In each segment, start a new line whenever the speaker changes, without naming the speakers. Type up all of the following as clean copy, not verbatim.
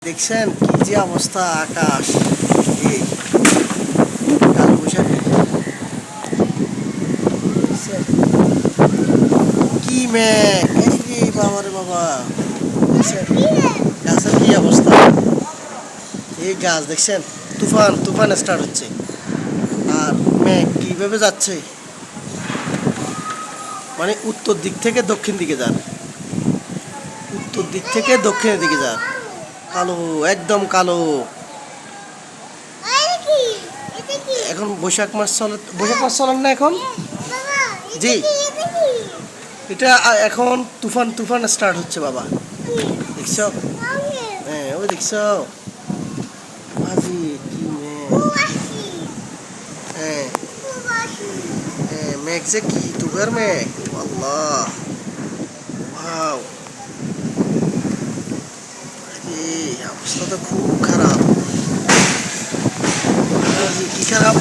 দেখছেন কি যে অবস্থা আকাশ এই কালবৈশাখী দেখছেন কি মেঘ এই বাবারে বাবা দেখছেন গাছের কি অবস্থা এই গাছ দেখছেন তুফান তুফান স্টার্ট হচ্ছে আর মেঘ কিভাবে যাচ্ছে মানে উত্তর দিক থেকে দক্ষিণ দিকে যান উত্তর দিক থেকে দক্ষিণের দিকে যান কালো একদম কালো এখন বৈশাখ মাস চলেন না এখন জি এটা এখন তুফান তুফান স্টার্ট হচ্ছে বাবা দেখছো হ্যাঁ ওই দেখছো বাজি কি হ্যাঁ হ্যাঁ মেঘ যে কি তুফার মেঘ আল্লাহ ওয়াও এই অবস্থা তো খুব খারাপ কি খারাপ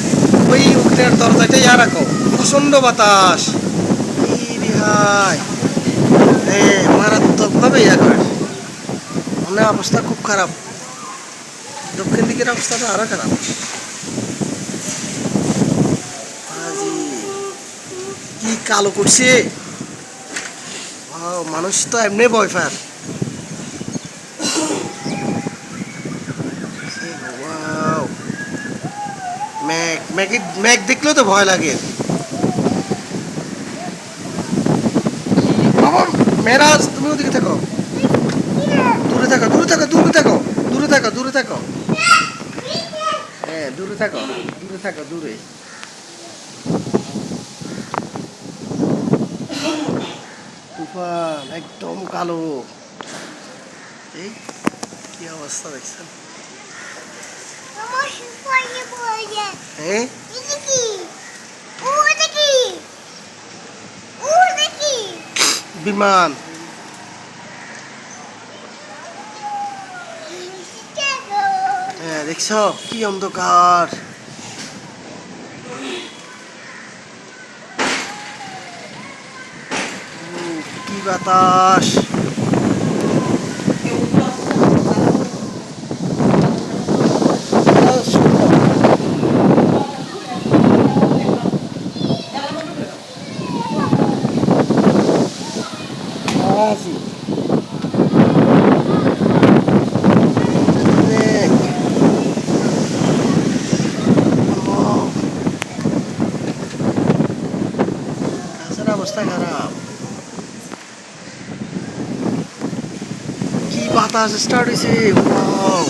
ওই উঠনের দরজাটা ইয়া রাখো প্রচন্ড বাতাস মারাত্মক ভাবে ইয়া করে মানে অবস্থা খুব খারাপ দক্ষিণ দিকের অবস্থা তো আরো খারাপ কি কালো করছে মানুষ তো এমনি ভয় পায় মেঘ দেখলেও তো ভয় লাগে মেরাজ তুমি ওদিকে থাকো দূরে থাকো দূরে থাকো দূরে থাকো দূরে থাকো দূরে থাকো হ্যাঁ দূরে থাকো দূরে থাকো দূরে তুফান একদম কালো এই কি অবস্থা দেখছেন হ্যাঁ বিমান হ্যাঁ দেখছো কি অন্ধকার কি বাতাস অবস্থা খারাপ কি বাতাস স্টার্ট হয়েছে ওয়াও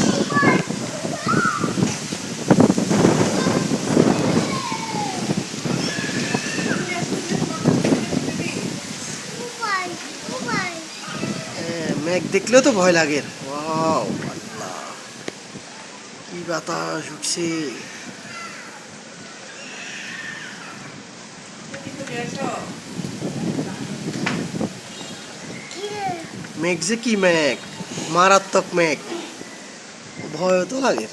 মেঘ দেখলেও তো ভয় লাগে ওয়াও আল্লাহ কি বাতাস উঠছে মেঘ যে কি মেঘ মারাত্মক মেঘ ভয় তো লাগে